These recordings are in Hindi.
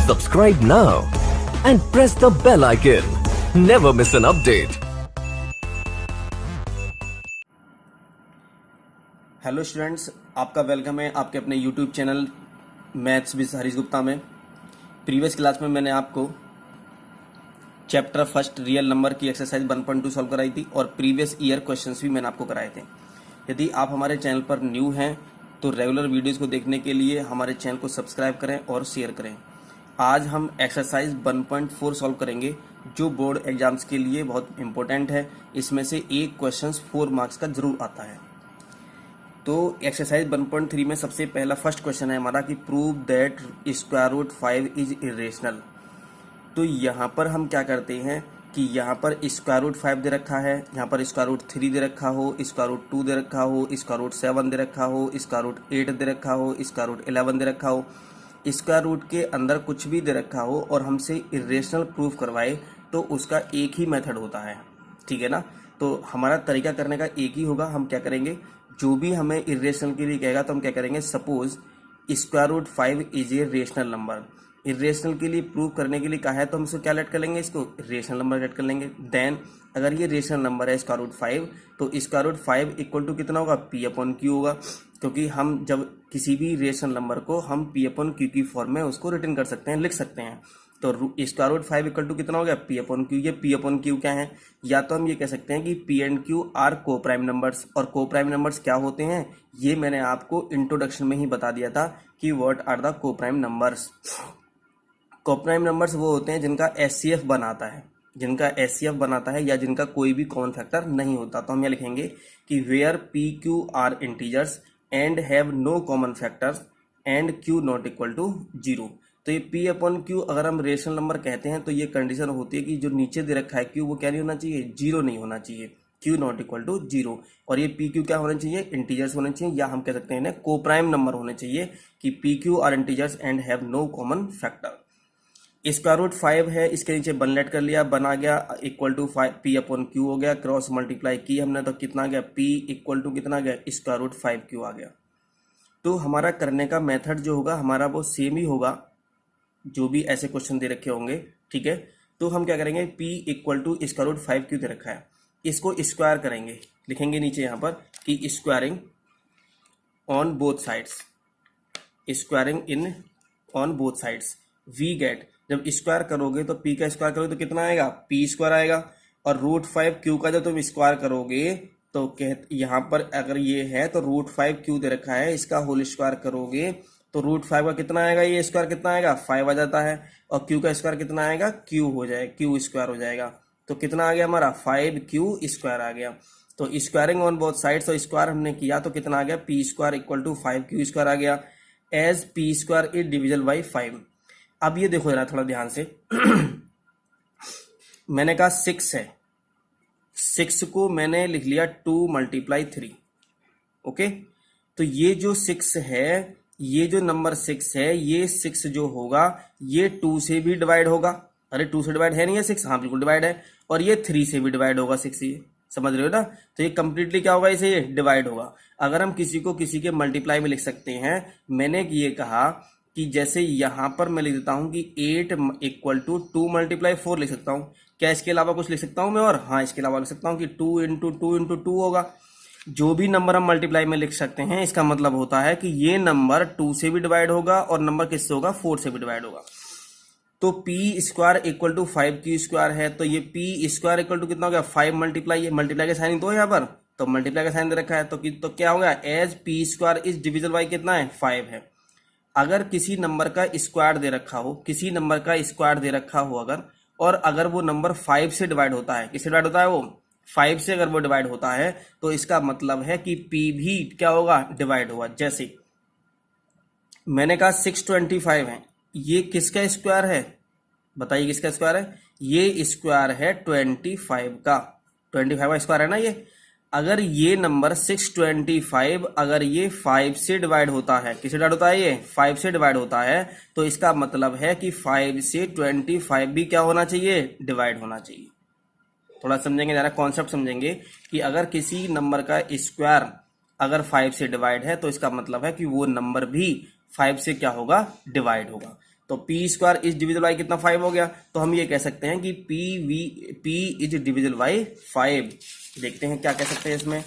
Subscribe now and press the bell icon. Never miss an update. Hello students, आपका वेलकम है आपके अपने YouTube channel maths with Harish Gupta में। प्रीवियस क्लास में मैंने आपको चैप्टर फर्स्ट रियल नंबर की एक्सरसाइज 1.2 सॉल्व कराई थी और प्रीवियस ईयर क्वेश्चंस भी मैंने आपको कराए थे। यदि आप हमारे चैनल पर न्यू हैं तो रेगुलर वीडियोस को देखने के लिए हमारे चैनल को सब्सक्राइब करें और शेयर करें। आज हम एक्सरसाइज 1.4 सॉल्व करेंगे जो बोर्ड एग्जाम्स के लिए बहुत इंपॉर्टेंट है। इसमें से एक क्वेश्चन 4 मार्क्स का जरूर आता है। तो एक्सरसाइज 1.3 में सबसे पहला फर्स्ट क्वेश्चन है हमारा कि prove that square root 5 is irrational. तो यहाँ पर हम क्या करते हैं कि यहाँ पर स्क्वायर रूट 5 दे रखा है, यहाँ पर स्क्वायर रूट 3 दे रखा हो, स्क्वायर रूट 2 दे रखा हो, स्क्वायर रूट 7 दे रखा हो, स्क्वायर रूट 8 दे रखा हो, स्क्वायर रूट 11 दे रखा हो, स्क्वायर रूट के अंदर कुछ भी दे रखा हो और हमसे इरेशनल प्रूफ करवाए तो उसका एक ही मेथड होता है। ठीक है ना। तो हमारा तरीका करने का एक ही होगा। हम क्या करेंगे, जो भी हमें इरेशनल के लिए कहेगा तो हम क्या करेंगे, suppose square root 5 is a rational number. Irrational के लिए प्रूव करने के लिए कहा है तो हम इसको क्या लेट कर लेंगे, इसको रेशनल नंबर लेट कर लेंगे। देन अगर ये रेशनल नंबर है स्क्वायर रूट 5 तो स्क्वायर रूट 5 इक्वल टू कितना होगा, पी अपॉन क्यू होगा। क्योंकि हम जब किसी भी रेशनल नंबर को हम पी अपॉन क्यू की फॉर्म में उसको रिटर्न कर सकते हैं, लिख सकते हैं। तो स्क्वायर रूट 5 इक्वल टू कितना हो गया, पी अपॉन क्यू। ये पी अपॉन क्यू क्या है, या तो हम ये कह सकते हैं कि P and q are coprime numbers. और को प्राइम नंबर्स क्या होते हैं, ये मैंने आपको इंट्रोडक्शन में ही बता दिया था कि व्हाट आर द को प्राइम नंबर्स। को प्राइम नंबर्स वो होते हैं जिनका एचसीएफ बनाता है, जिनका एचसीएफ बनाता है या जिनका कोई भी कॉमन फैक्टर नहीं होता। तो हम ये लिखेंगे कि where P Q are integers and have no common factors and Q not equal to 0। तो ये पी अपॉन क्यू अगर हम रेशनल नंबर कहते हैं तो ये कंडीशन होती है कि जो नीचे दे रखा है क्यू वो क्या नहीं होना चाहिए, 0 नहीं होना चाहिए, क्यू नॉट इक्वल टू 0। और ये पी क्यू क्या होना चाहिए, इंटीजर्स होने चाहिए, या हम कह सकते हैं इन्हें को प्राइम नंबर होने चाहिए कि P Q are integers and have no common factor. Square root 5 है, इसके नीचे वन लेट कर लिया, बना गया equal to 5 P upon Q हो गया। क्रॉस मल्टीप्लाई की हमने तो कितना गया, पी इक्वल टू कितना गया, स्क्वायर रूट 5 क्यू आ गया। तो हमारा करने का मेथड जो होगा हमारा वो सेम ही होगा जो भी ऐसे क्वेश्चन दे रखे होंगे। ठीक है। तो हम क्या करेंगे, p equal to square root 5 q दे रखा है, इसको स्क्वायर करेंगे, लिखेंगे नीचे यहाँ पर कि squaring on both sides, squaring in on both sides we get. जब स्क्वायर करोगे तो p का स्क्वायर करोगे तो कितना आएगा, p स्क्वायर आएगा। और रूट 5 क्यू का जब तुम स्क्वायर करोगे तो यहाँ पर अगर ये है तो रूट 5 क्यू दे रखा है, इसका होल स्क्वायर करोगे तो रूट 5 का कितना आएगा, ये स्क्वायर कितना आएगा, 5 आ जाता है। और क्यू का स्क्वायर कितना आएगा, क्यू हो जाएगा, क्यू स्क्वायर हो जाएगा। तो कितना आ गया हमारा, 5 क्यू स्क्वायर आ गया। तो स्क्वायरिंग ऑन बोथ साइड्स, तो स्क्वायर हमने किया तो कितना आ गया, p square equal to 5 Q square आ गया। As P square is divisible by 5। अब ये देखो जरा थोड़ा ध्यान से मैंने कहा 6 है, 6 को मैंने लिख लिया 2 × 3। ओके। तो ये जो 6 है, ये जो नंबर 6 है, ये 6 जो होगा ये 2 से भी डिवाइड होगा। अरे 2 से डिवाइड है नहीं है 6, हाँ बिल्कुल डिवाइड है। और ये 3 से भी डिवाइड होगा 6, ये समझ रहे हो ना। तो ये कंप्लीटली क्या होगा, इसे ये डिवाइड होगा। अगर हम किसी को किसी के मल्टीप्लाई में लिख सकते हैं, मैंने ये कहा कि जैसे यहां पर मैं लिख देता हूं कि 8 इक्वल टू 2 × 4 लिख सकता हूं। क्या इसके अलावा कुछ लिख सकता हूं मैं, और हाँ इसके अलावा लिख सकता हूं कि 2 × 2 × 2 होगा। जो भी नंबर हम मल्टीप्लाई में लिख सकते हैं इसका मतलब होता है कि ये नंबर 2 से भी डिवाइड होगा और नंबर किससे होगा, 4 से भी डिवाइड होगा। तो P square equal to 5 Q square है, तो ये पी स्क्वायर इक्वल टू कितना हो गया, 5 मल्टीप्लाई, मल्टीप्लाई का साइन तो है यहाँ पर, तो मल्टीप्लाई का साइन दे रखा है तो क्या हो गया, as P square is divisible by कितना है, 5 है। अगर किसी नंबर का स्क्वायर दे रखा हो, किसी नंबर का स्क्वायर दे रखा हो अगर, और अगर वो नंबर 5 से डिवाइड होता है, किससे डिवाइड होता है, वो 5 से अगर वो डिवाइड होता है तो इसका मतलब है कि p भी क्या होगा, डिवाइड होगा। जैसे मैंने कहा 625 है, ये किसका स्क्वायर है, बताइए किसका स्क्वायर है, ये स्क्वायर है 25 का, 25 का स्क्वायर है ना ये। अगर ये नंबर 625 अगर ये 5 से डिवाइड होता है, किससे डिवाइड होता है, ये 5 से डिवाइड होता है, तो इसका मतलब है कि 5 से 25 भी क्या होना चाहिए, डिवाइड होना चाहिए। थोड़ा समझेंगे, जरा कॉन्सेप्ट समझेंगे कि अगर किसी नंबर का स्क्वायर अगर 5 से डिवाइड है तो इसका मतलब है कि वो नंबर भी 5 से क्या होगा, डिवाइड होगा। तो P square is divisible by कितना 5 हो गया, तो हम ये कह सकते हैं कि पी इज डिविजिबल बाई 5। देखते हैं क्या कह सकते हैं इसमें,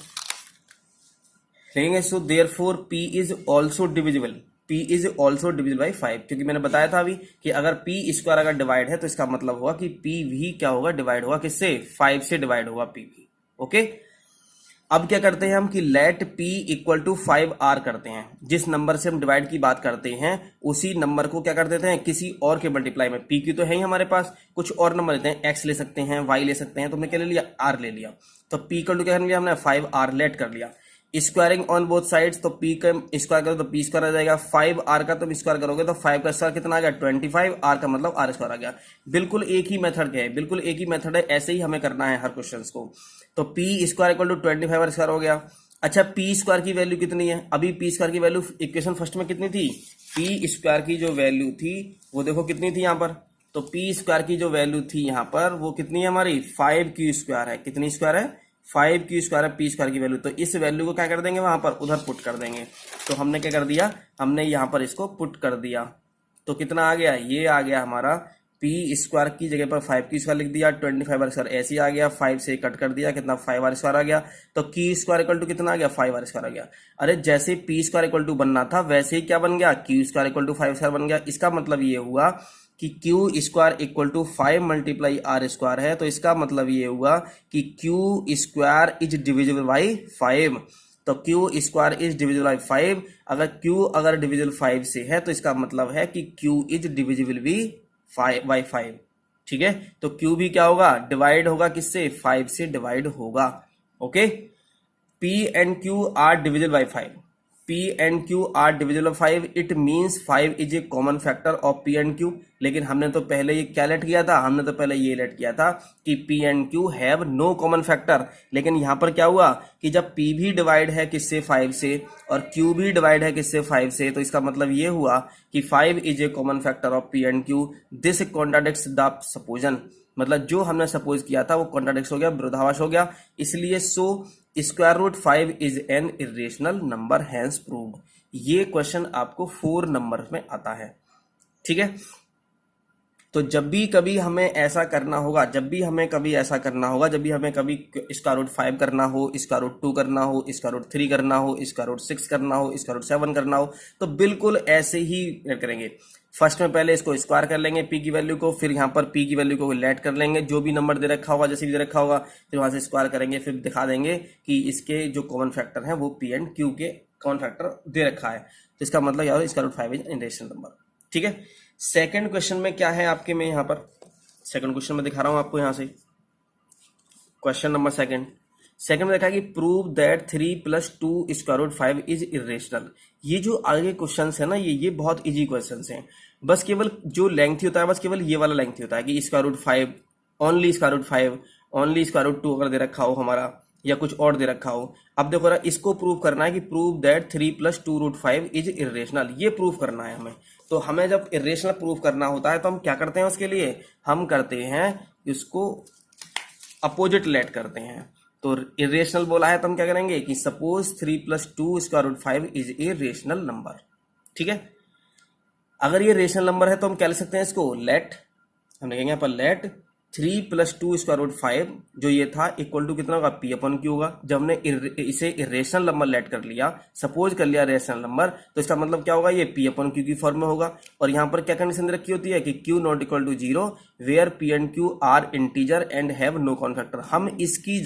लिखेंगे so therefore P is also divisible, P is also divisible by 5, क्योंकि मैंने बताया था अभी कि अगर पी स्क्वायर अगर डिवाइड है तो इसका मतलब होगा कि पी भी क्या होगा, डिवाइड होगा किससे, 5 से डिवाइड होगा पी भी। ओके, अब क्या करते हैं हम कि late p equal to 5r करते हैं, जिस नंबर से हम डिवाइड की बात करते हैं उसी नंबर को क्या कर देते हैं किसी और के मल्टीप्लाई में, p की तो है ही हमारे पास, कुछ और नंबर लेते हैं, x ले सकते हैं, y ले सकते हैं, तो हमने क्या ले लिया, r ले लिया। तो p इक्वल टू क्या कर लिया हमने, 5r लेट कर लिया। स्क्वायरिंग ऑन बोथ साइड्स, तो p का स्क्वायर करो तो p स्क्वायर आ जाएगा, 5r का तुम स्क्वायर करोगे तो 5 का स्क्वायर कितना आ गया 25, r का मतलब r स्क्वायर आ गया। बिल्कुल एक ही मेथड है, बिल्कुल एक ही मेथड है, ऐसे ही हमें करना है हर क्वेश्चन को। तो p square equal to 25 r square हो गया। अच्छा p स्क्वायर की वैल्यू कितनी है, अभी p स्क्वायर की वैल्यू इक्वेशन फर्स्ट में कितनी थी, p स्क्वायर की जो वैल्यू थी वो देखो कितनी थी यहाँ पर, तो p स्क्वायर की जो वैल्यू थी यहाँ पर वो कितनी है हमारी 5q स्क्वायर है, कितनी स्क्वायर है 5q स्क्वायर है p स्क्वायर की वैल्यू। तो इस वैल्यू को क्या कर देंगे वहां पर उधर पुट कर देंगे, तो हमने क्या कर दिया, हमने यहाँ पर इसको पुट कर दिया, तो कितना आ गया, ये आ गया हमारा p स्क्वायर की जगह पर 5q स्क्वायर लिख दिया, 25r स्क्वायर ऐसे ही आ गया, 5 से कट कर दिया कितना 5r स्क्वायर आ गया, तो q स्क्वायर इक्वल टू कितना आ गया 5r स्क्वायर आ गया। अरे जैसे p स्क्वायर इक्वल टू बनना था वैसे ही क्या बन गया, q square equal to 5 square बन गया। इसका मतलब ये हुआ कि q square equal to 5 multiply r square है, तो इसका मतलब ये हुआ कि q square is divisible by 5, तो q square is divisible by 5। अगर q अगर डिविजिबल 5 से है तो इसका मतलब है कि q इज डिविजिबल भी बाई 5, ठीक है। तो q भी क्या होगा, डिवाइड होगा किससे, 5 से डिवाइड होगा। Okay, p and q are divisible by 5, p and q are divisible by 5, it means 5 is a common factor of p and q। लेकिन हमने तो पहले ये क्या लेट किया था, हमने तो पहले ये लेट किया था कि p and q have no common factor. लेकिन यहां पर क्या हुआ कि जब p भी डिवाइड है किससे 5 से और q भी डिवाइड है किससे 5 से, तो इसका मतलब ये हुआ कि 5 is a common factor of p and q। This contradicts the supposition, मतलब जो हमने सपोज किया था वो कॉन्ट्राडिक्ट हो गया, विरोधाभास हो गया, इसलिए so square root 5 is an irrational number hence proved. ये क्वेश्चन आपको 4 नंबर में आता है, ठीक है। तो जब भी कभी हमें ऐसा करना होगा, जब भी हमें कभी ऐसा करना होगा, जब भी हमें कभी स्क्वायर रूट 5 करना हो, स्क्वायर रूट 2 करना हो, स्क्वायर रूट 3 करना हो, स्क्वायर रूट 6 करना हो, स्क्वायर रूट 7 करना हो, तो बिल्कुल ऐसे ही करेंगे। फर्स्ट में पहले इसको स्क्वायर कर लेंगे p की वैल्यू को, फिर यहाँ पर p की वैल्यू को लेट कर लेंगे, जो भी नंबर दे रखा होगा, जैसे भी दे रखा होगा, फिर वहां से स्क्वायर करेंगे, फिर दिखा देंगे कि इसके जो कॉमन फैक्टर है वो p एंड q के कॉमन फैक्टर दे रखा है, तो इसका मतलब यार square root 5 is an irrational number, ठीक है। सेकंड क्वेश्चन में क्या है आपके, मैं यहाँ पर सेकंड क्वेश्चन में दिखा रहा हूं आपको, यहाँ से क्वेश्चन नंबर सेकंड में देखा है कि prove that 3 + 2 square root 5 is irrational. ये जो आगे क्वेश्चन है ना, ये बहुत इजी क्वेश्चन हैं, बस केवल जो लेंथ होता है, बस केवल ये वाला लेंथ होता है कि square root 5 only, square root 5 only, square root 2 अगर दे रखा हो हमारा या कुछ और दे रखा हो। अब देखो ना, इसको प्रूव करना है कि prove that 3 + 2 root 5 is irrational, ये प्रूव करना है हमें। तो हमें जब इरेशनल प्रूव करना होता है तो हम क्या करते हैं, उसके लिए हम करते हैं इसको अपोजिट लेट करते हैं। तो इरेशनल बोला है तो हम क्या करेंगे कि suppose 3 + 2 square root 5 is a rational number, ठीक है। अगर ये रेशनल नंबर है तो हम क्या लिख सकते हैं इसको, लेट, हम लिखेंगे यहाँ पर लेट 3 + 2 स्क्वायर रूट 5 जो ये था इक्वल टू कितना होगा, p अपन क्यू होगा। जब हमने इसे इरेशनल नंबर लेट कर लिया, सपोज कर लिया रेशनल नंबर, तो इसका मतलब क्या होगा, ये p अपन क्यू की फॉर्म में होगा। और यहाँ पर क्या कंडीशन रखी होती है कि q not equal to 0 where p and q are integer and have no common factor. हम इसकी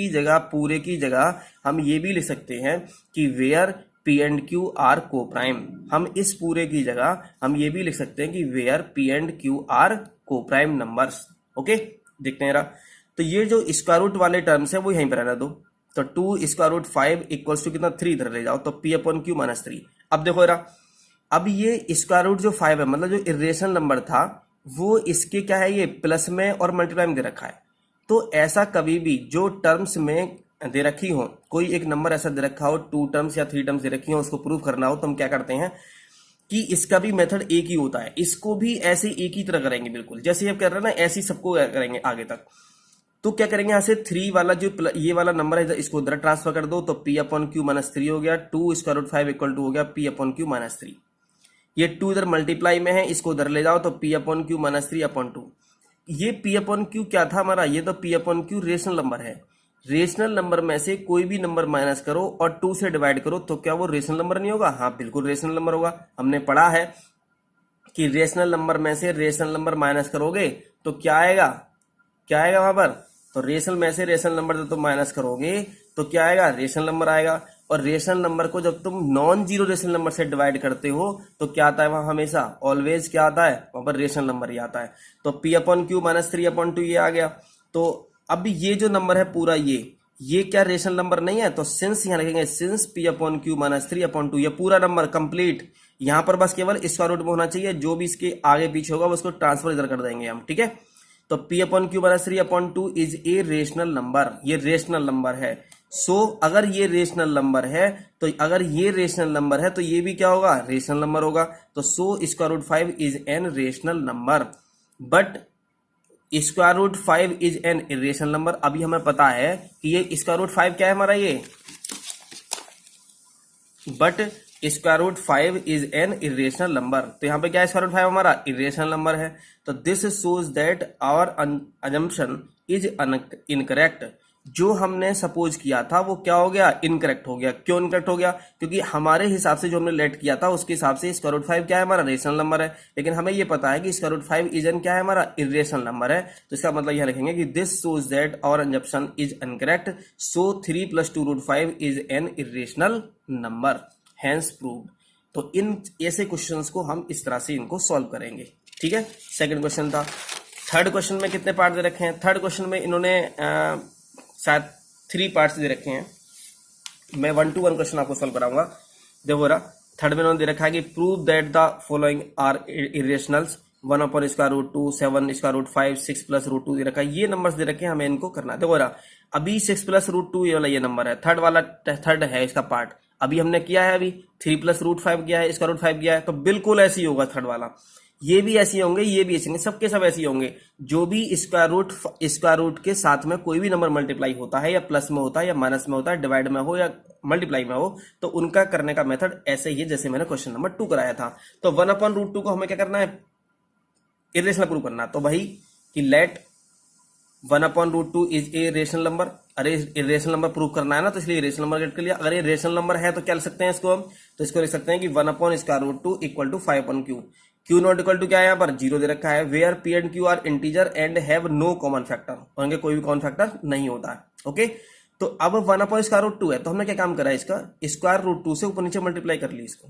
जगह पूरे की जगह हम ये भी लिख सकते हैं कि where p and q are coprime. हम इस पूरे की जगह हम ये भी लिख सकते हैं कि where p and q are coprime numbers. Okay, देखते हैं जरा। तो ये जो स्क्वायर रूट वाले टर्म्स है वो यहीं पर रहना दो। तो 2 स्क्वायर रूट 5 इक्वल्स टू कितना 3 इधर ले जाओ, तो p अपन q -3। अब देखो जरा, अब ये स्क्वायर रूट जो 5 है, मतलब जो इरेशनल नंबर था वो इसके क्या है, ये प्लस में और मल्टीप्लाई में दे रखा है। तो ऐसा कभी भी जो टर्म्स में दे रखी हो, कोई एक नंबर ऐसा दे रखा हो, 2 टर्म्स या 3 टर्म्स दे रखी हो, उसको प्रूव करना हो, तो हम क्या करते हैं कि इसका भी मेथड एक ही होता है, इसको भी ऐसे एक ही तरह करेंगे, बिल्कुल जैसे ये कर रहे हैं ना, ऐसे ही सबको करेंगे आगे तक। तो क्या करेंगे, यहाँ से 3 वाला जो ये वाला नंबर है इसको उधर ट्रांसफर कर दो, तो p अपन q -3 हो गया, 2 स्क्वायर रूट 5 इक्वल टू हो गया p अपन q -3। ये 2 इधर मल्टीप्लाई में है, इसको उधर ले जाओ तो p upon q minus 3 upon 2। ये p अपॉन क्यू क्या था हमारा, ये तो p upon Q rational number है। रेशनल नंबर में से कोई भी नंबर माइनस करो और 2 से डिवाइड करो तो क्या वो रेशनल नंबर नहीं होगा? हाँ बिल्कुल रेशनल नंबर होगा। हमने पढ़ा है कि रेशनल नंबर में से रेशनल नंबर माइनस करोगे तो क्या आएगा, क्या आएगा वहां पर? तो रेशनल में से रेशनल नंबर जब तुम माइनस करोगे तो क्या आएगा? रेशनल नंबर आएगा। और रेशनल नंबर को जब तुम नॉन जीरो रेशनल नंबर से डिवाइड करते हो तो क्या आता है वहां? हमेशा ऑलवेज क्या आता है वहां पर? रेशनल नंबर ही आता है। तो p upon q minus 3 upon 2 ये आ गया। तो अब ये जो नंबर है पूरा ये क्या रेशनल नंबर नहीं है? तो सिंस यहाँ लिखेंगे since p upon q minus 3 upon 2, ये पूरा नंबर कंप्लीट। यहाँ पर बस केवल स्क्वायर रूट में होना चाहिए, जो भी इसके आगे पीछे होगा उसको ट्रांसफर इधर कर देंगे हम, ठीक है। तो p upon q minus 3 upon 2 is a rational number, ये रेशनल नंबर है। सो अगर ये रेशनल नंबर है तो अगर ये रेशनल नंबर है तो ये भी क्या होगा? रेशनल नंबर होगा। तो so square root 5 is an rational number, but square root 5 is an irrational number. अभी हमें पता है कि ये स्क्वायर रूट 5 क्या है हमारा, ये but square root 5 is an irrational number. तो यहाँ पे क्या है? स्क्वायर रूट 5 हमारा इरेशनल नंबर है। तो this shows that our assumption is incorrect. जो हमने सपोज किया था वो क्या हो गया? इनकरेक्ट हो गया। क्यों इनकरेक्ट हो गया? क्योंकि हमारे हिसाब से जो हमने लेट किया था उसके हिसाब से स्क्वायर रूट 5 क्या है हमारा? रेशनल नंबर है। लेकिन हमें ये पता है कि स्क्वायर रूट 5 इज एन क्या है हमारा? इरेशनल नंबर है। तो इसका मतलब यह लिखेंगे कि this shows that our assumption is incorrect, so 3 + 2 root 5 is an irrational number, hence proved. तो इन ऐसे क्वेश्चंस को हम इस तरह से इनको सॉल्व करेंगे, ठीक है। सेकंड क्वेश्चन था। थर्ड क्वेश्चन में कितने पार्ट दे रखे हैं? थर्ड क्वेश्चन में इन्होंने शायद 3 पार्ट्स दे रखे हैं। मैं 1 to 1 क्वेश्चन आपको सॉल्व कराऊंगा। देखो रहा, थर्ड में इन्होंने दे रखा है कि prove that the following are irrationals, 1 upon square root 2, 7 square root 5, 6 plus root 2 दे रखा है। ये नंबर्स दे रखे हैं, हमें इनको करना है। देखो रहा, अभी 6 प्लस रूट 2 ये वाला ये नंबर है, थर्ड वाला, थर्ड है इसका पार्ट। अभी हमने किया है, अभी 3 प्लस रूट 5 किया है, स्क्वायर रूट 5 किया है, तो बिल्कुल ऐसे ही होगा थर्ड वाला। ये भी ऐसे होंगे, ये भी ऐसे होंगे, सबके सब ऐसे होंगे। जो भी स्क्वायर रूट के साथ में कोई भी नंबर मल्टीप्लाई होता है, या प्लस में होता है, या माइनस में होता है, डिवाइड में हो या मल्टीप्लाई में हो, तो उनका करने का मेथड ऐसे ही है जैसे मैंने क्वेश्चन नंबर 2 कराया था। तो 1 अपॉन रूट 2 को हमें क्या करना है? इरेशनल प्रूव करना। तो भाई कि let 1 upon root 2 is a rational number. अरे इरेशनल नंबर प्रूव करना है ना, तो इसलिए रेशनल नंबर गेट कर लिया। अगर ये रेशनल नंबर है तो क्या लिख सकते हैं इसको हम? तो इसको लिख सकते हैं कि 1 upon square root 2 equal to 5 upon q. Q not equal to क्या है? यहाँ पर 0 दे रखा है। Where p and q are integer and have no common factor, उनके कोई भी कॉमन फैक्टर नहीं होता है। ओके, तो अब 1 अपॉन स्क्वायर रूट 2 है, तो हमने क्या काम करा है? इसका स्क्वायर रूट 2 से ऊपर नीचे मल्टीप्लाई कर ली, इसको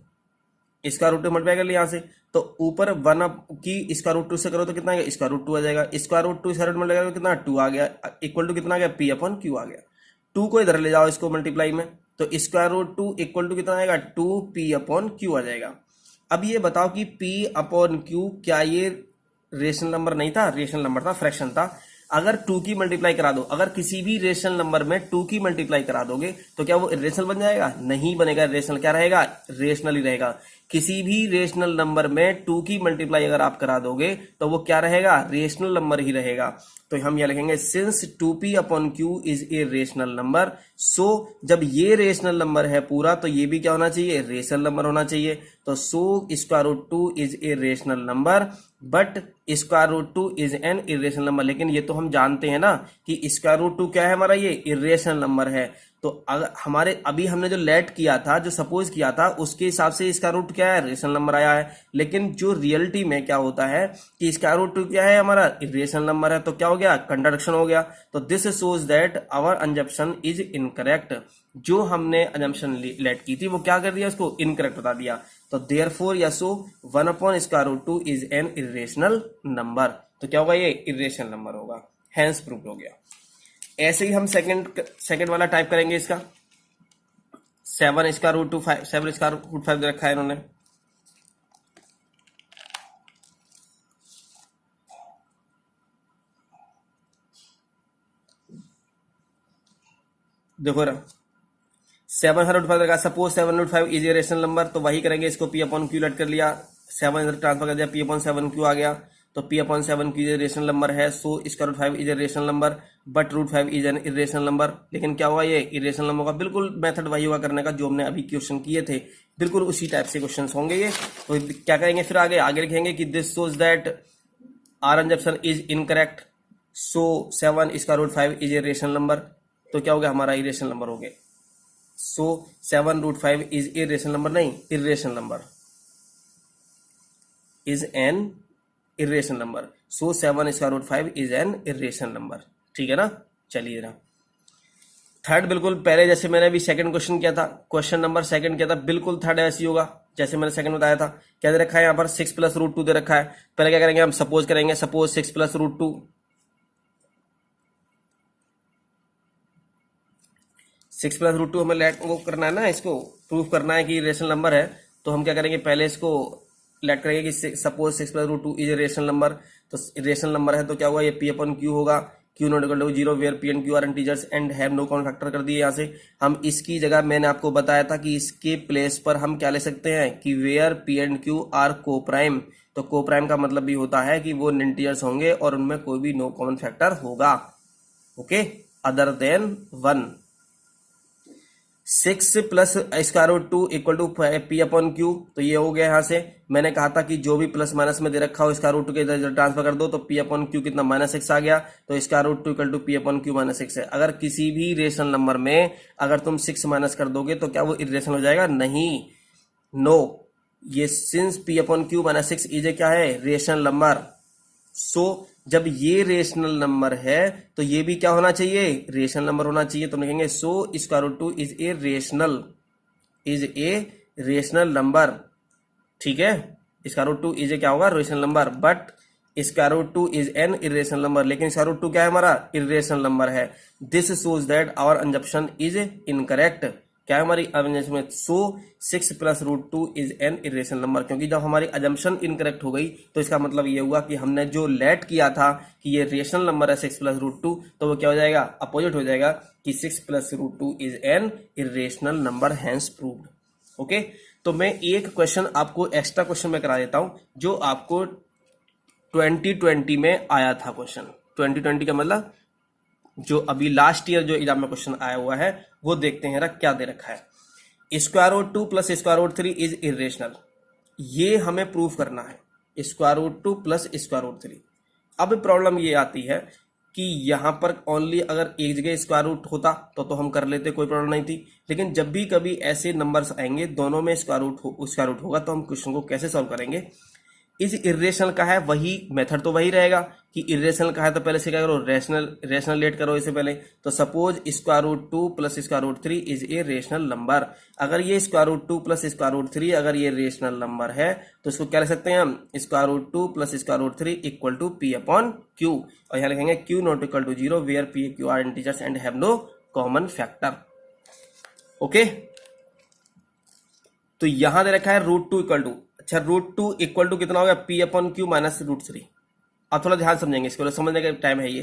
स्क्वायर रूट 2 मल्टीप्लाई कर लिया यहाँ से। तो ऊपर 1 की स्क्वायर रूट 2 से करो तो कितना आ गया? स्क्वायर रूट 2 आ जाएगा। Square root 2 square root multiply करो कितना? 2 आ गया, इक्वल टू कितना आ गया? पी अपॉन क्यू आ गया। 2 को इधर ले जाओ इसको मल्टीप्लाई में, तो स्क्वायर रूट 2 इक्वल टू कितना आएगा? 2 पी अपॉन क्यू आ जाएगा। अब ये बताओ कि p अपॉन क्यू क्या ये रेशनल नंबर नहीं था? रेशनल नंबर था, फ्रैक्शन था। अगर 2 की मल्टीप्लाई करा दो, अगर किसी भी रेशनल नंबर में 2 की मल्टीप्लाई करा दोगे तो क्या वो इरेशनल बन जाएगा? नहीं बनेगा। रेशनल क्या रहेगा? रेशनल ही रहेगा। किसी भी रेशनल नंबर में 2 की मल्टीप्लाई अगर आप करा दोगे तो वो क्या रहेगा? रेशनल नंबर ही रहेगा। तो हम यह लिखेंगे since 2p upon q is a rational number, so जब ये रेशनल नंबर है पूरा तो ये भी क्या होना चाहिए? रेशनल नंबर होना चाहिए। तो so square root 2 is a rational number, but square root 2 is an irrational number. लेकिन ये तो हम जानते हैं ना कि स्क्वायर रूट 2 क्या है हमारा? ये इरेशनल नंबर है। तो अगर हमारे अभी हमने जो लेट किया था, जो सपोज किया था, उसके हिसाब से इसका रूट क्या है? रेशनल नंबर आया है। लेकिन जो रियलिटी में क्या होता है कि स्क्वायर रूट 2 क्या है हमारा? इरेशनल नंबर है। तो क्या हो गया? कंट्राडिक्शन हो गया। तो this shows that our assumption is incorrect. जो हमने अजम्पशन लेट की थी वो क्या कर दिया? उसको इनकरेक्ट बता दिया। तो देयरफॉर या so 1 upon square root 2 is an irrational number. तो क्या होगा? ये इरेशनल नंबर होगा, हैंस प्रूव हो गया। ऐसे ही हम सेकंड वाला टाइप करेंगे इसका। 7 स्क्वायर रूट 2 5, 7 स्क्वायर रूट 5 दे रखा है इन्होंने। देखो रहा, 7 रूट 5 रखा। Suppose 7 root 5 is a rational number, तो वही करेंगे इसको। p अपॉन क्यू लेट कर लिया, 7 इधर ट्रांसफर कर दिया, p अपॉन 7 क्यू आ गया। तो p upon 7 q is rational number है, so square root 5 is a rational number, but root 5 is an irrational number. लेकिन क्या हुआ, ये इरेशनल नंबर का बिल्कुल मेथड वही होगा करने का जो हमने अभी क्वेश्चन किए थे, बिल्कुल उसी टाइप से क्वेश्चन होंगे ये। तो क्या करेंगे फिर आगे लिखेंगे कि this shows that our assumption is incorrect, so 7 square root 5 is a rational number. तो क्या हो गया, हमारा इरेशनल नंबर हो गया। So 7 root 5 is a rational number, नहीं irrational number, is an irrational number. So 7 square root 5 is an irrational number. ठीक है ना। चलिए ना थर्ड, बिल्कुल पहले जैसे मैंने अभी सेकंड क्वेश्चन किया था, क्वेश्चन नंबर सेकंड किया था, बिल्कुल थर्ड ऐसे ही होगा जैसे मैंने सेकंड बताया था। क्या दे रखा है यहाँ पर, 6 प्लस रूट 2 दे रखा है। पहले क्या करेंगे हम, सपोज करेंगे, suppose 6 plus root 2, 6 plus root 2 हमें लेट को करना है ना, इसको प्रूफ करना है कि रेशनल नंबर है। तो हम क्या करेंगे, पहले इसको लेट करेंगे कि suppose 6 plus root 2 is a rational number. तो रेशनल नंबर है तो क्या हुआ, ये p अपॉन क्यू होगा, q not equal to 0 where p and q are integers and have no common factor कर दिए। यहाँ से हम इसकी जगह मैंने आपको बताया था कि इसके प्लेस पर हम क्या ले सकते हैं कि where p and q are coprime. तो को प्राइम का मतलब भी होता है कि वो इंटीजर्स होंगे और उनमें कोई भी नो कॉमन फैक्टर होगा, okay, other than 1। 6 plus square root 2 equal to p upon q. तो ये हो गया। यहाँ से मैंने कहा था कि जो भी प्लस माइनस में दे रखा हो स्क्वायर रूट 2 के इधर ट्रांसफर कर दो, तो p अपॉन क्यू कितना -6 आ गया। तो square root 2 equal to p upon q -6 है। अगर किसी भी रेशनल नंबर में अगर तुम 6 माइनस कर दोगे तो क्या वो इरेशनल हो जाएगा, नहीं, नो। ये since p upon q -6 is क्या है, रेशनल नंबर। सो जब ये रेशनल नंबर है तो ये भी क्या होना चाहिए, रेशनल नंबर होना चाहिए। तो हम लिखेंगे so square root 2 is a rational number. ठीक है, स्क्वायर रूट 2 इज ए क्या होगा, rational number, but square root 2 is an irrational number. लेकिन स्क्वायर रूट 2 क्या है, हमारा इरेशनल नंबर है। This shows that our assumption is incorrect. क्या है हमारी assumption, so 6 plus root 2 is an irrational number. क्योंकि जब हमारी अजम्पशन इनकरेक्ट हो गई तो इसका मतलब ये हुआ कि हमने जो लेट किया था कि ये रेशनल नंबर है 6 प्लस रूट 2, तो वो क्या हो जाएगा, अपोजिट हो जाएगा कि 6 plus root 2 is an irrational number, hence proved. Okay, तो मैं एक क्वेश्चन आपको एक्स्ट्रा क्वेश्चन में करा देता हूं जो आपको 2020 में आया था क्वेश्चन। 2020 का मतलब जो अभी लास्ट ईयर जो एग्जाम में क्वेश्चन आया हुआ है वो देखते हैं क्या दे रखा है। Square root 2 plus square root 3 is irrational, ये हमें प्रूफ करना है। Square root 2 plus square root 3। अब प्रॉब्लम ये आती है कि यहां पर ओनली अगर एक जगह स्क्वायर रूट होता तो हम कर लेते, कोई प्रॉब्लम नहीं थी। लेकिन जब भी कभी ऐसे नंबर्स आएंगे दोनों में स्क्वायर रूट होगा तो हम क्वेश्चन को कैसे सॉल्व करेंगे। इस इरेशनल का है वही मेथड, तो वही रहेगा कि इरेशनल का है तो पहले से क्या करो, रेशनल लेट करो इसे पहले। तो suppose square root 2 plus square root 3 is a rational number. अगर ये square root 2 plus square root 3 अगर ये रेशनल नंबर है तो इसको क्या लिख सकते हैं हम, square root 2 plus square root 3 equal to p upon q. और यहाँ लिखेंगे q not equal to 0 where p q are integers and have no common factor. Okay, तो यहां दे रखा है रूट 2 इक्वल टू, अच्छा रूट 2 इक्वल टू कितना हो गया, p upon q minus root 3। अब थोड़ा ध्यान समझेंगे, इसको समझने का टाइम है ये।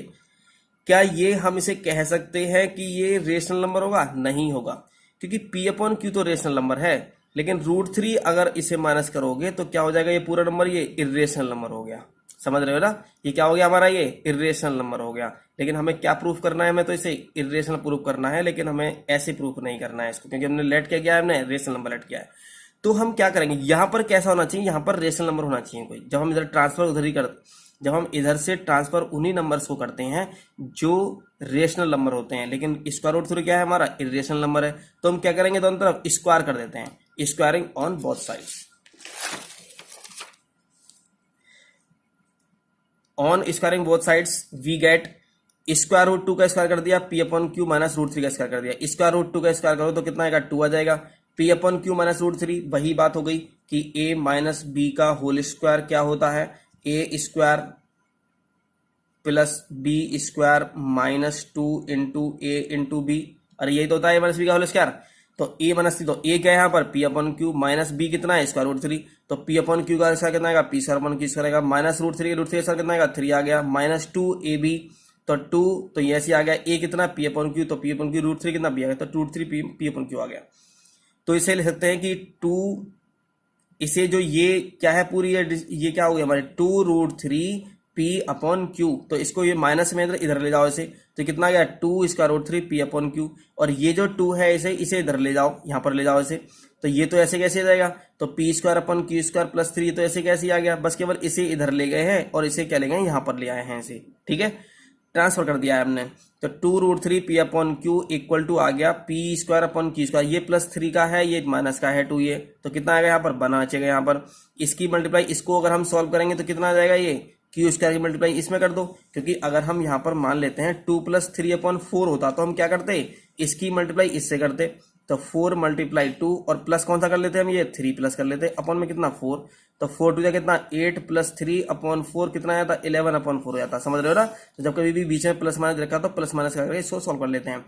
क्या ये हम इसे कह सकते हैं कि ये रेशनल नंबर होगा, नहीं होगा, क्योंकि p अपॉन क्यू तो रेशनल नंबर है। लेकिन रूट 3 अगर इसे माइनस करोगे तो क्या हो जाएगा, ये पूरा नंबर ये इरेशनल नंबर हो गया। समझ रहे हो ना, ये क्या हो गया हमारा, ये इरेशनल नंबर हो गया। लेकिन हमें क्या प्रूफ करना है, हमें तो इसे इरेशनल प्रूफ करना है, लेकिन हमें ऐसे प्रूफ नहीं करना है इसको, क्योंकि हमने लेट क्या किया है, हमने रेशनल नंबर लेट किया है। तो हम क्या करेंगे, यहां पर कैसा होना चाहिए, यहां पर रेशनल नंबर होना चाहिए कोई। जब हम इधर ट्रांसफर उधर ही जब हम इधर से ट्रांसफर उन्हीं नंबर्स को करते हैं जो रेशनल नंबर होते हैं। लेकिन स्क्वायर रूट 3 क्या है हमारा, इरेशनल नंबर है। तो हम क्या करेंगे, दोनों तरफ स्क्वायर कर देते हैं, squaring on both sides. On squaring both sides we get square root 2 का स्क्वायर कर दिया, p upon q minus root 3 का स्क्वायर कर दिया। स्क्वायर रूट 2 का स्क्वायर करो तो कितना आएगा, 2 आ जाएगा। p upon q minus root 3 वही बात हो गई कि a माइनस बी का होल स्क्वायर क्या होता है, a square plus b square minus 2 into a into b. अरे यही तो होता है a माइनस बी का होल स्क्वायर। तो a माइनस सी, तो a क्या है यहाँ पर, p upon q minus b कितना है, स्क्वायर रूट 3। तो p अपॉन क्यू का स्क्वायर कितना आएगा, p square upon Q square आएगा माइनस रूट 3 स्क्वायर कितना आएगा, 3 आ गया, माइनस 2 ए बी। तो 2 तो ये ऐसे आ गया, a कितना p अपॉन क्यू, तो p अपॉन क्यू रूट 3 कितना b आ गया, तो रूट 3 p अपॉन क्यू आ गया। तो इसे लिख सकते हैं कि 2 इसे जो ये क्या है पूरी ये क्या हो गया हमारे 2√3 P अपॉन Q, तो इसको ये माइनस में इधर ले जाओ इसे, तो कितना गया 2√3 P अपॉन Q, और ये जो 2 है इसे इधर ले जाओ, यहाँ पर ले जाओ इसे, तो ये तो ऐसे कैसे आ जाएगा, तो P² अपॉन Q² प्लस 3, तो ऐसे कैसे आ गया, बस केवल इसे इधर ले गए हैं और इसे क्या ले गए यहाँ पर ले आए हैं इसे, ठीक है, ट्रांसफर कर दिया है हमने। तो 2√3 P upon Q equal to आ गया P² अपॉन Q², ये प्लस 3 का है, ये माइनस का है 2, ये तो कितना आएगा यहाँ पर बना बचेगा यहाँ पर, इसकी मल्टीप्लाई इसको अगर हम सॉल्व करेंगे तो कितना आ जाएगा, ये Q² की मल्टीप्लाई इसमें कर दो, क्योंकि अगर हम यहाँ पर मान लेते हैं 2 + 3 अपॉन 4 होता तो हम क्या करते, इसकी मल्टीप्लाई इससे करते, तो 4 × 2 और प्लस कौन सा कर लेते हम, ये 3 प्लस कर लेते, अपॉन में कितना 4, तो 4 टू कितना 8 + 3 अपॉन 4 कितना आया था 11 अपॉन 4 हो जाता, समझ रहे हो ना। तो जब कभी भी बीच में प्लस माइनस रखा तो प्लस माइनस करके इसको सॉल्व कर लेते हैं।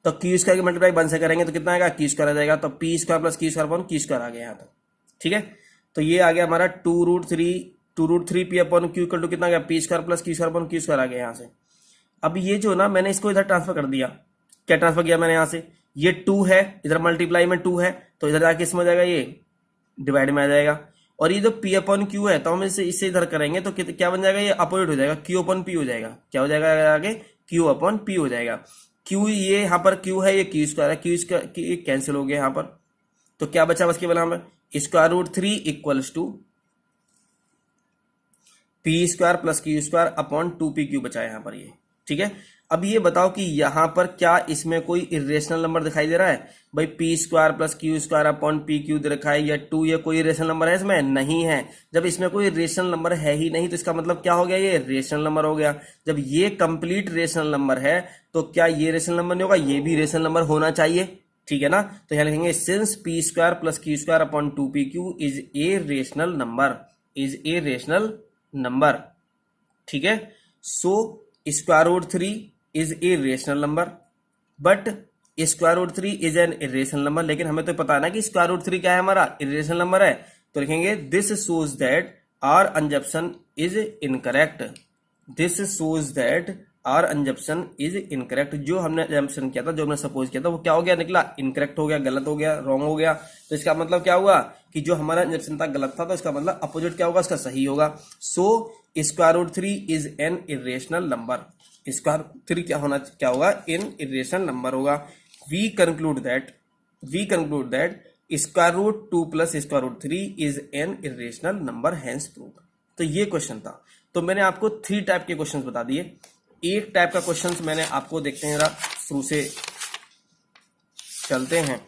तो Q² की मल्टीप्लाई 1 से करेंगे तो कितना आएगा Q² आ जाएगा, तो P² + Q² अपॉन Q² आ गया यहाँ तक, ठीक है। तो ये आ गया हमारा 2√3 P upon Q equal to कितना आ गया P² + Q² अपॉन Q² आ गया यहाँ से। अब ये जो ना मैंने इसको इधर ट्रांसफर कर दिया, क्या ट्रांसफर किया मैंने यहाँ से, ये 2 है इधर मल्टीप्लाई में 2 है, तो इधर जाके इसमें हो जाएगा ये डिवाइड में आ जाएगा, और ये जो P अपॉन Q है तो हम इसे इधर करेंगे तो क्या बन जाएगा, ये अपोजिट हो जाएगा, Q अपॉन P हो जाएगा, क्या हो जाएगा आगे Q अपॉन P हो जाएगा। Q ये यहाँ पर Q है, ये Q² है, Q कैंसिल हो गया यहाँ पर, तो क्या बचा बस केवल हमें √3 equals to P² + Q² upon 2PQ बचा है यहाँ पर ये, ठीक है। अब ये बताओ कि यहाँ पर क्या इसमें कोई इरेशनल नंबर दिखाई दे रहा है, भाई P² + Q² अपॉन PQ दे रखा है या 2, ये कोई रेशनल नंबर है इसमें, नहीं है। जब इसमें कोई रेशनल नंबर है ही नहीं तो इसका मतलब क्या हो गया, ये रेशनल नंबर हो गया। जब ये कंप्लीट रेशनल नंबर है तो क्या ये रेशनल नंबर नहीं होगा, ये भी रेशनल नंबर होना चाहिए, ठीक है ना। तो यहाँ लिखेंगे since P² + Q² upon 2PQ is a rational number, is a rational number, ठीक है। सो √3 is a rational number but √3 is an irrational number, लेकिन हमें तो पता है ना कि √3 क्या है हमारा, इरेशनल नंबर है, तो लिखेंगे this shows that our assumption is incorrect, this shows that our assumption is incorrect. जो हमने अंजप्शन किया था, जो हमने सपोज किया था, वो क्या हो गया, निकला इनकरेक्ट हो गया, गलत हो गया, रॉन्ग हो गया। तो इसका मतलब क्या हुआ कि जो हमारा अंजप्शन था गलत था, तो इसका मतलब अपोजिट क्या होगा, इसका सही होगा। So √3 is an irrational number, √3 क्या होगा, इन इरेशनल नंबर होगा। We conclude that √2 + √3 is an irrational number, hence proved. तो ये क्वेश्चन था। तो मैंने आपको 3 टाइप के क्वेश्चंस बता दिए। एक टाइप का क्वेश्चंस मैंने आपको, देखते हैं जरा शुरू से चलते हैं।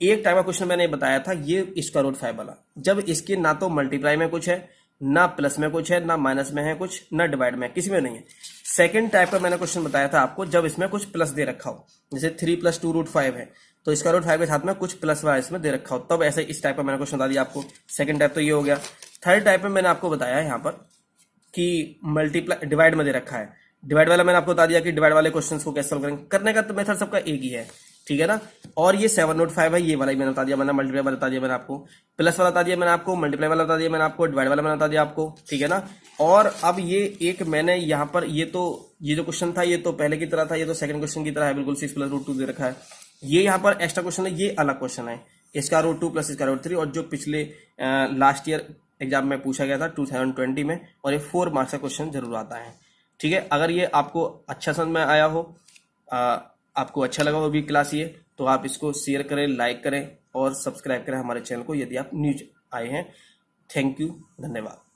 एक टाइप का क्वेश्चन मैंने बताया था ये √5 वाला, जब इसके ना तो मल्टीप्लाई में कुछ है, ना प्लस में कुछ है, ना माइनस में है कुछ, ना डिवाइड में, किसी में नहीं है। सेकंड टाइप का मैंने क्वेश्चन बताया था आपको, जब इसमें कुछ प्लस दे रखा हो, जैसे 3 + 2√5 है तो √5 के साथ में कुछ प्लस वाला इसमें दे रखा हो, तब ऐसे इस टाइप का मैंने क्वेश्चन बता दिया आपको। सेकंड टाइप तो ये हो गया। थर्ड टाइप में मैंने आपको बताया यहाँ पर कि मल्टीप्लाई डिवाइड में दे रखा है, डिवाइड वाला मैंने आपको बता दिया कि डिवाइड वाले क्वेश्चंस को कैसे सॉल्व करेंगे, करने का तो मेथड सबका एक ही है, ठीक है ना। और ये 7/5 है, ये वाला ही मैंने बता दिया, मैंने मल्टीप्लाई वाला बता दिया मैंने आपको, प्लस वाला बता दिया मैंने आपको, मल्टीप्लाई वाला बता दिया मैंने आपको, डिवाइड वाला मैंने बता दिया आपको, ठीक है ना। और अब ये एक मैंने यहाँ पर ये जो क्वेश्चन था ये तो पहले की तरह था, ये तो सेकंड क्वेश्चन की तरह है, बिल्कुल 6 + √2 दे रखा है। ये यहाँ पर एक्स्ट्रा क्वेश्चन है, ये अलग क्वेश्चन है, इसका √2 + इसका √3, और जो पिछले लास्ट ईयर एग्जाम में पूछा गया था 2020 में, और ये 4 मार्क्स का क्वेश्चन जरूर आता है, ठीक है। अगर ये आपको अच्छा समझ में आया हो, आपको अच्छा लगा हो भी क्लास ये, तो आप इसको शेयर करें, लाइक करें और सब्सक्राइब करें हमारे चैनल को यदि आप न्यू आए हैं। थैंक यू, धन्यवाद।